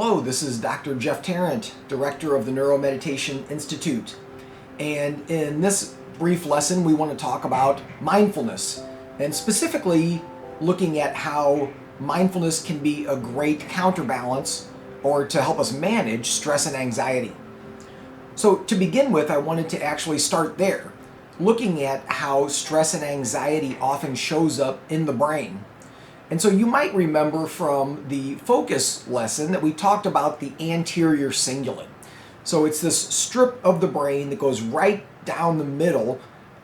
Hello, this is Dr. Jeff Tarrant, Director of the NeuroMeditation Institute. And in this brief lesson, we want to talk about mindfulness, and specifically looking at how mindfulness can be a great counterbalance or to help us manage stress and anxiety. So to begin with, I wanted to actually start there, looking at how stress and anxiety often shows up in the brain. And so you might remember from the focus lesson that we talked about the anterior cingulate. So it's this strip of the brain that goes right down the middle,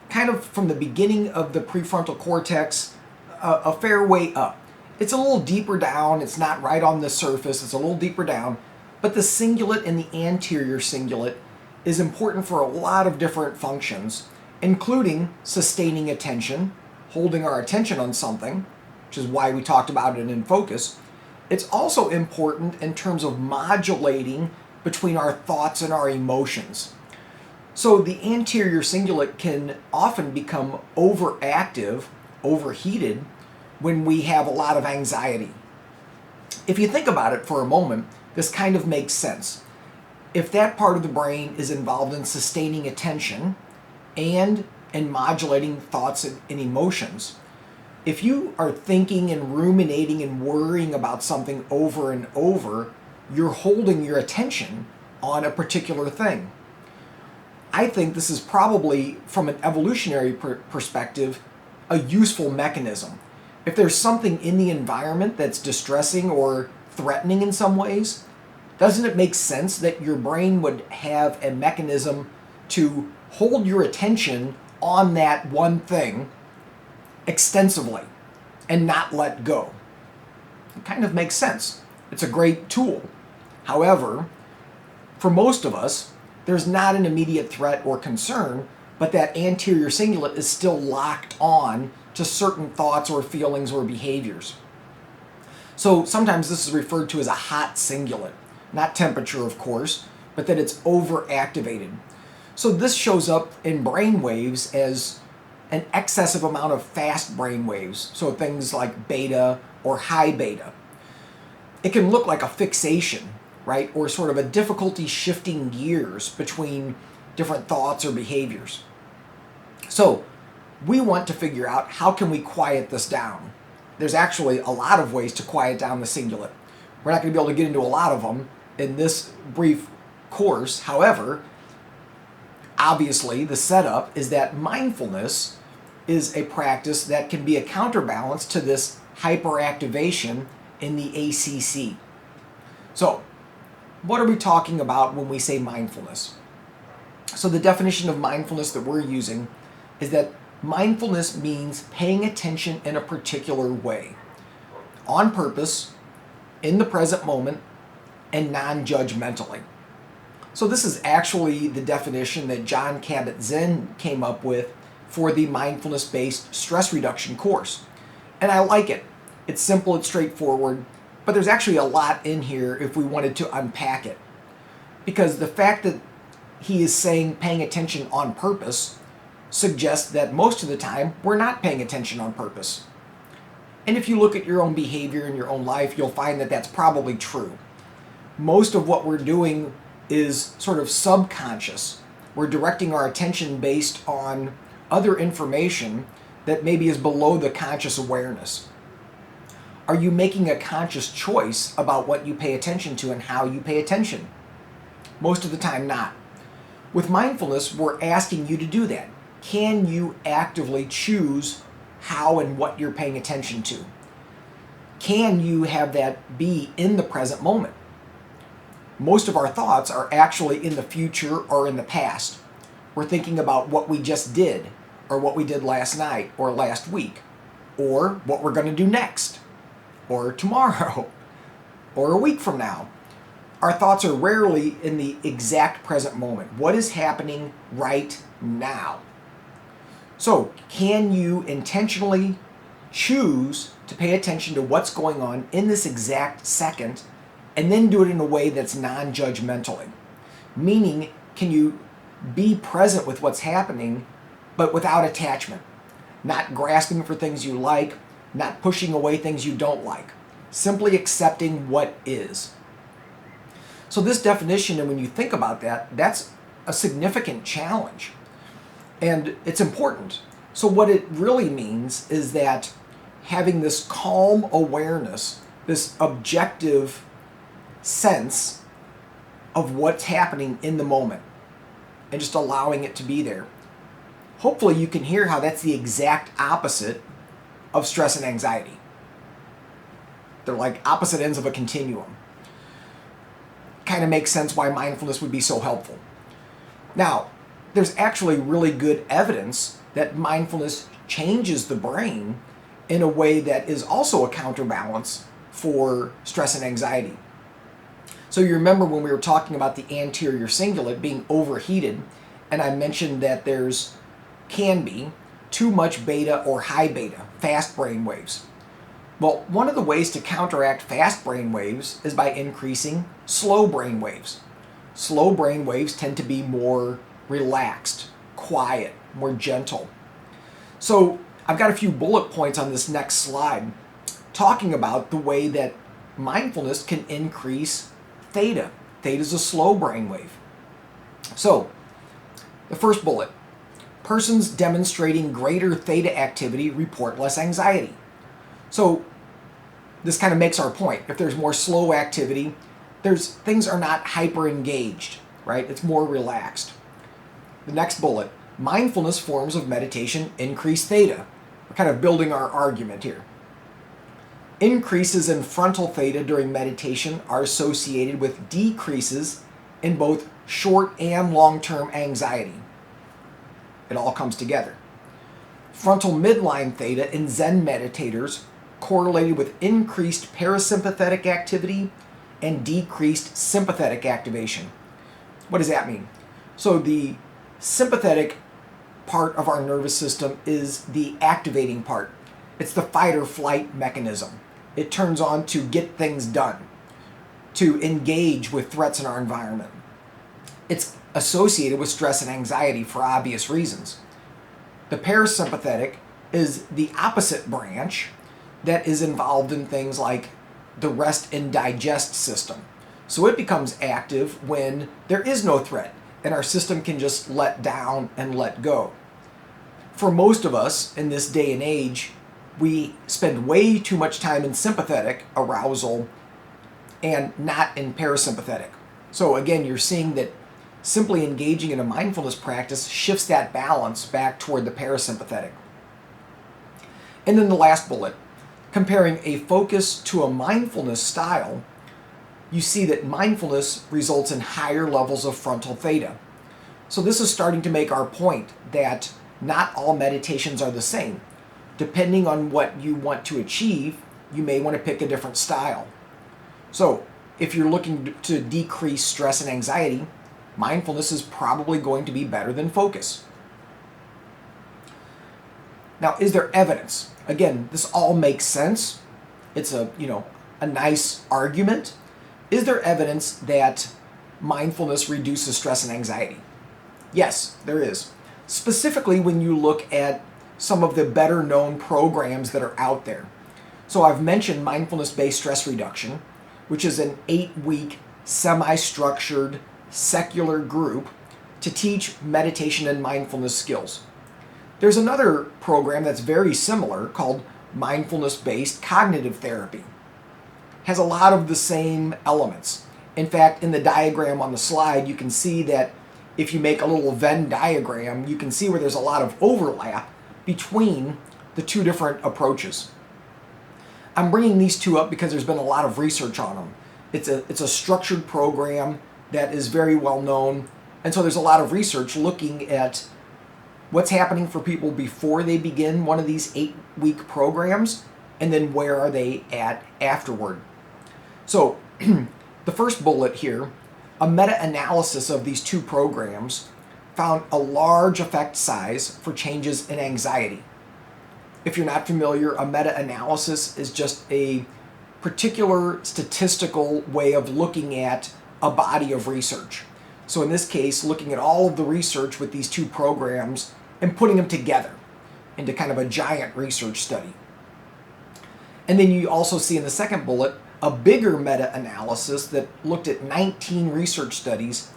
kind of from the beginning of the prefrontal cortex, a fair way up. It's a little deeper down, it's not right on the surface, it's a little deeper down, but the cingulate and the anterior cingulate is important for a lot of different functions, including sustaining attention, holding our attention on something, which is why we talked about it in focus. It's also important in terms of modulating between our thoughts and our emotions. So the anterior cingulate can often become overactive, overheated, when we have a lot of anxiety. If you think about it for a moment, this kind of makes sense. If that part of the brain is involved in sustaining attention and in modulating thoughts and emotions, if you are thinking and ruminating and worrying about something over and over, you're holding your attention on a particular thing. I think this is probably, from an evolutionary perspective, a useful mechanism. If there's something in the environment that's distressing or threatening in some ways, doesn't it make sense that your brain would have a mechanism to hold your attention on that one thing extensively and not let go? It kind of makes sense. It's a great tool. However, for most of us, there's not an immediate threat or concern, but that anterior cingulate is still locked on to certain thoughts or feelings or behaviors. So sometimes this is referred to as a hot cingulate, not temperature, of course, but that it's overactivated. So this shows up in brain waves as an excessive amount of fast brain waves, so things like beta or high beta. It can look like a fixation, right? Or sort of a difficulty shifting gears between different thoughts or behaviors. So we want to figure out how can we quiet this down. There's actually a lot of ways to quiet down the cingulate. We're not going to be able to get into a lot of them in this brief course. However, obviously, the setup is that mindfulness is a practice that can be a counterbalance to this hyperactivation in the ACC. So, what are we talking about when we say mindfulness? So the definition of mindfulness that we're using is that mindfulness means paying attention in a particular way, on purpose, in the present moment, and non-judgmentally. So this is actually the definition that Jon Kabat-Zinn came up with for the Mindfulness-based stress reduction course. And I like it. It's simple, it's straightforward, but there's actually a lot in here if we wanted to unpack it. Because the fact that he is saying paying attention on purpose suggests that most of the time we're not paying attention on purpose. And if you look at your own behavior in your own life, you'll find that that's probably true. Most of what we're doing is sort of subconscious. We're directing our attention based on other information that maybe is below the conscious awareness. Are you making a conscious choice about what you pay attention to and how you pay attention? Most of the time, not. With mindfulness, we're asking you to do that. Can you actively choose how and what you're paying attention to? Can you have that be in the present moment? Most of our thoughts are actually in the future or in the past. We're thinking about what we just did, or what we did last night, or last week, or what we're going to do next, or tomorrow, or a week from now. Our thoughts are rarely in the exact present moment. What is happening right now? So, can you intentionally choose to pay attention to what's going on in this exact second, and then do it in a way that's non-judgmentally? Meaning, can you be present with what's happening, but without attachment? Not grasping for things you like, not pushing away things you don't like. Simply accepting what is. So this definition, and when you think about that, that's a significant challenge. And it's important. So what it really means is that having this calm awareness, this objective sense of what's happening in the moment, and just allowing it to be there. Hopefully you can hear how that's the exact opposite of stress and anxiety. They're like opposite ends of a continuum. Kind of makes sense why mindfulness would be so helpful. Now, there's actually really good evidence that mindfulness changes the brain in a way that is also a counterbalance for stress and anxiety. So you remember when we were talking about the anterior cingulate being overheated, and I mentioned that can be too much beta or high beta, fast brain waves. Well, one of the ways to counteract fast brain waves is by increasing slow brain waves. Slow brain waves tend to be more relaxed, quiet, more gentle. So I've got a few bullet points on this next slide talking about the way that mindfulness can increase theta. Theta is a slow brain wave. So the first bullet, persons demonstrating greater theta activity report less anxiety. So this kind of makes our point. If there's more slow activity, things are not hyper engaged, right? It's more relaxed. The next bullet, mindfulness forms of meditation increase theta. We're kind of building our argument here. Increases in frontal theta during meditation are associated with decreases in both short and long-term anxiety. It all comes together. Frontal midline theta in Zen meditators correlated with increased parasympathetic activity and decreased sympathetic activation. What does that mean? So the sympathetic part of our nervous system is the activating part. It's the fight or flight mechanism. It turns on to get things done, to engage with threats in our environment. It's associated with stress and anxiety for obvious reasons. The parasympathetic is the opposite branch that is involved in things like the rest and digest system. So it becomes active when there is no threat and our system can just let down and let go. For most of us in this day and age, we spend way too much time in sympathetic arousal and not in parasympathetic. So again, you're seeing that simply engaging in a mindfulness practice shifts that balance back toward the parasympathetic. And then the last bullet, comparing a focus to a mindfulness style, you see that mindfulness results in higher levels of frontal theta. So this is starting to make our point that not all meditations are the same. Depending on what you want to achieve, you may want to pick a different style. So if you're looking to decrease stress and anxiety, mindfulness is probably going to be better than focus. Now, is there evidence? Again, this all makes sense. It's a nice argument. Is there evidence that mindfulness reduces stress and anxiety? Yes, there is. Specifically when you look at some of the better known programs that are out there. So I've mentioned mindfulness-based stress reduction, which is an 8-week semi-structured secular group to teach meditation and mindfulness skills. There's another program that's very similar called Mindfulness-Based Cognitive Therapy. Has a lot of the same elements. In fact, in the diagram on the slide, you can see that if you make a little Venn diagram, you can see where there's a lot of overlap between the two different approaches. I'm bringing these two up because there's been a lot of research on them. It's a structured program that is very well known, and so there's a lot of research looking at what's happening for people before they begin one of these 8-week programs, and then where are they at afterward. So the first bullet here, a meta-analysis of these two programs found a large effect size for changes in anxiety. If you're not familiar, a meta-analysis is just a particular statistical way of looking at a body of research. So in this case, looking at all of the research with these two programs and putting them together into kind of a giant research study. And then you also see in the second bullet, A bigger meta-analysis that looked at 19 research studies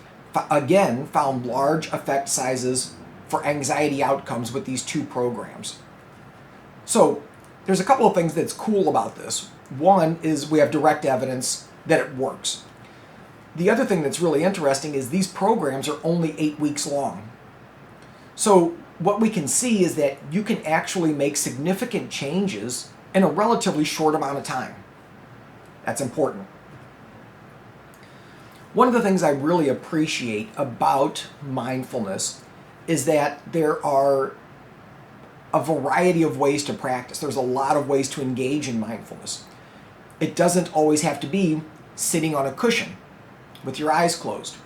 again found large effect sizes for anxiety outcomes with these two programs. So there's a couple of things that's cool about this. One is we have direct evidence that it works. The other thing that's really interesting is these programs are only 8 weeks long. So what we can see is that you can actually make significant changes in a relatively short amount of time. That's important. One of the things I really appreciate about mindfulness is that there are a variety of ways to practice. There's a lot of ways to engage in mindfulness. It doesn't always have to be sitting on a cushion with your eyes closed.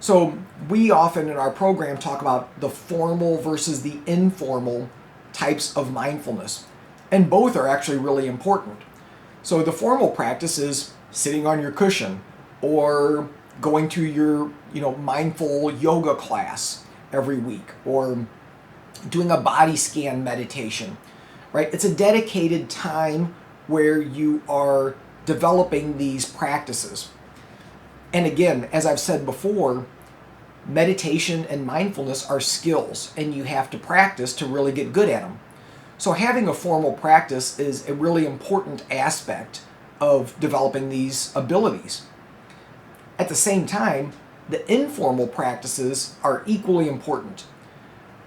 So we often in our program talk about the formal versus the informal types of mindfulness, and both are actually really important. So the formal practice is sitting on your cushion or going to your mindful yoga class every week or doing a body scan meditation, right? It's a dedicated time where you are developing these practices. And again, as I've said before, meditation and mindfulness are skills and you have to practice to really get good at them. So having a formal practice is a really important aspect of developing these abilities. At the same time, the informal practices are equally important.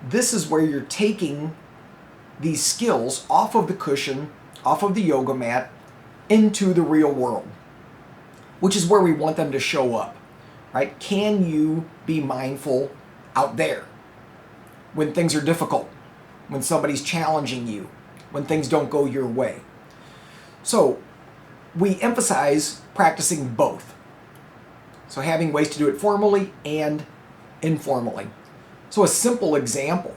This is where you're taking these skills off of the cushion, off of the yoga mat, into the real world, which is where we want them to show up, right? Can you be mindful out there when things are difficult? When somebody's challenging you, when things don't go your way. So we emphasize practicing both. So having ways to do it formally and informally. So a simple example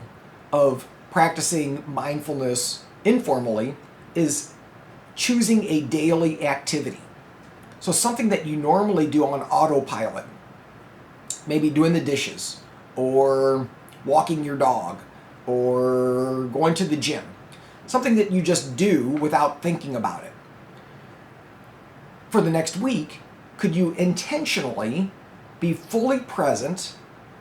of practicing mindfulness informally is choosing a daily activity. So something that you normally do on autopilot, maybe doing the dishes or walking your dog, or going to the gym. Something that you just do without thinking about it. For the next week, could you intentionally be fully present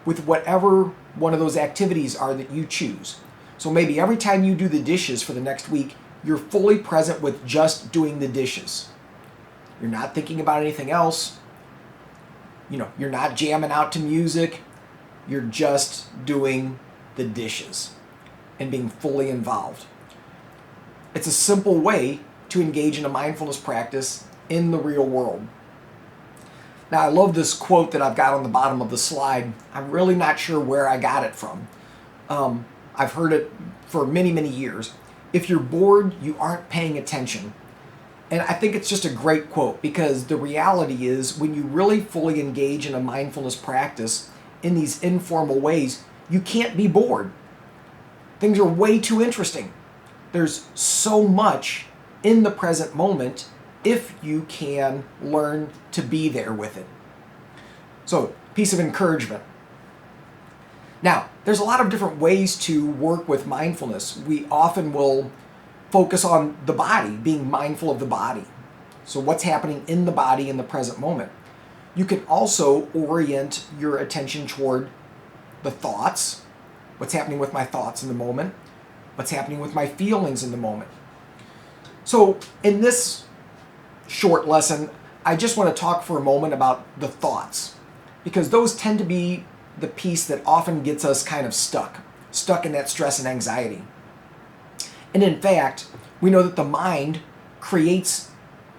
with whatever one of those activities are that you choose? So maybe every time you do the dishes for the next week, you're fully present with just doing the dishes. You're not thinking about anything else. You're not jamming out to music. You're just doing the dishes and being fully involved. It's a simple way to engage in a mindfulness practice in the real world. Now, I love this quote that I've got on the bottom of the slide. I'm really not sure where I got it from. I've heard it for many, many years. If you're bored, you aren't paying attention. And I think it's just a great quote because the reality is when you really fully engage in a mindfulness practice in these informal ways, you can't be bored. Things are way too interesting. There's so much in the present moment if you can learn to be there with it. So, piece of encouragement. Now, there's a lot of different ways to work with mindfulness. We often will focus on the body, being mindful of the body. So what's happening in the body in the present moment. You can also orient your attention toward the thoughts. What's happening with my thoughts in the moment? What's happening with my feelings in the moment? So in this short lesson, I just want to talk for a moment about the thoughts, because those tend to be the piece that often gets us kind of stuck in that stress and anxiety. And in fact, we know that the mind creates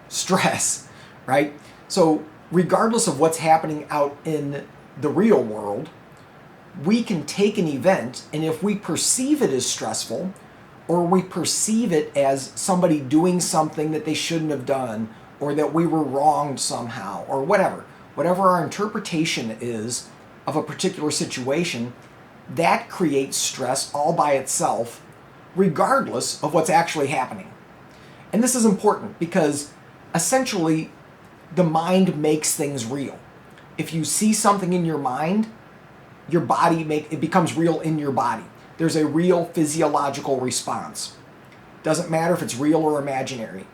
stress, right? So regardless of what's happening out in the real world, we can take an event, and if we perceive it as stressful, or we perceive it as somebody doing something that they shouldn't have done, or that we were wronged somehow, or whatever our interpretation is of a particular situation, that creates stress all by itself, regardless of what's actually happening. And this is important because essentially the mind makes things real. If you see something in your mind, your body it becomes real in your body. There's a real physiological response. Doesn't matter if it's real or imaginary.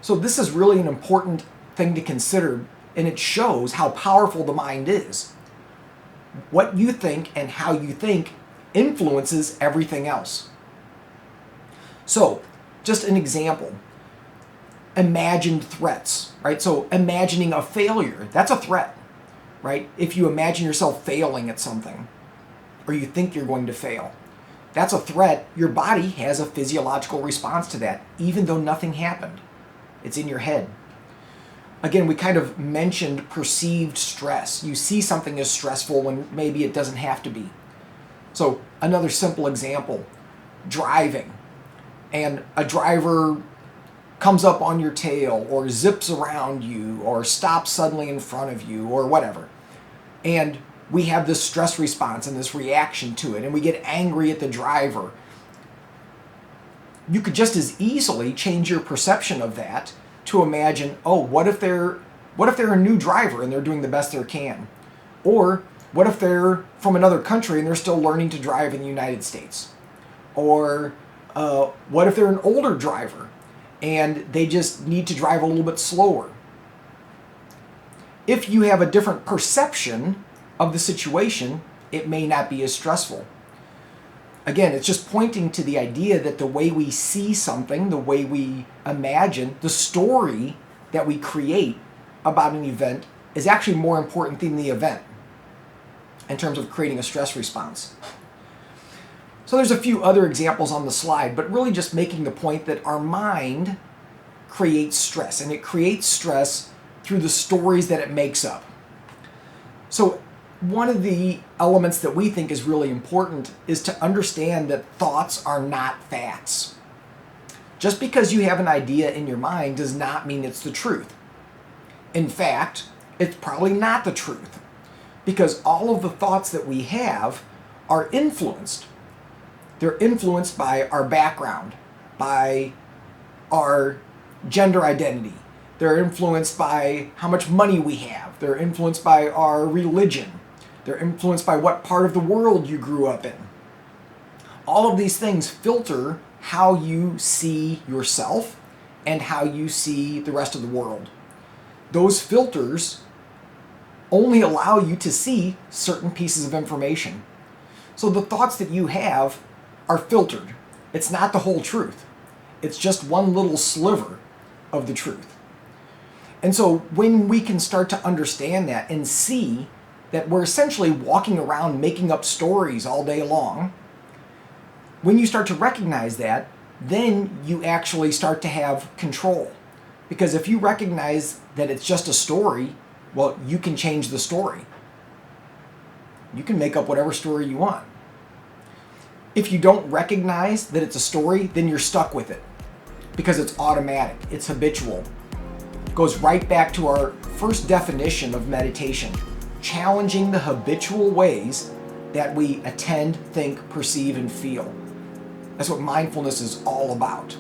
So this is really an important thing to consider, and it shows how powerful the mind is. What you think and how you think influences everything else. So, just an example. Imagined threats, right? So imagining a failure, that's a threat, right? If you imagine yourself failing at something, or you think you're going to fail, that's a threat. Your body has a physiological response to that, even though nothing happened. It's in your head. Again, we kind of mentioned perceived stress. You see something as stressful when maybe it doesn't have to be. So another simple example, driving, and a driver comes up on your tail or zips around you or stops suddenly in front of you or whatever. And we have this stress response and this reaction to it, and we get angry at the driver. You could just as easily change your perception of that to imagine, oh, what if they're a new driver and they're doing the best they can? Or what if they're from another country and they're still learning to drive in the United States? Or what if they're an older driver and they just need to drive a little bit slower? If you have a different perception of the situation, it may not be as stressful. Again, it's just pointing to the idea that the way we see something, the way we imagine, the story that we create about an event is actually more important than the event in terms of creating a stress response. So there's a few other examples on the slide, but really just making the point that our mind creates stress, and it creates stress through the stories that it makes up. So one of the elements that we think is really important is to understand that thoughts are not facts. Just because you have an idea in your mind does not mean it's the truth. In fact, it's probably not the truth, because all of the thoughts that we have are influenced. They're influenced by our background, by our gender identity. They're influenced by how much money we have. They're influenced by our religion. They're influenced by what part of the world you grew up in. All of these things filter how you see yourself and how you see the rest of the world. Those filters only allow you to see certain pieces of information. So the thoughts that you have are filtered. It's not the whole truth. It's just one little sliver of the truth. And so when we can start to understand that and see that we're essentially walking around making up stories all day long, when you start to recognize that, then you actually start to have control. Because if you recognize that it's just a story, well, you can change the story. You can make up whatever story you want. If you don't recognize that it's a story, then you're stuck with it because it's automatic, it's habitual. It goes right back to our first definition of meditation, challenging the habitual ways that we attend, think, perceive, and feel. That's what mindfulness is all about.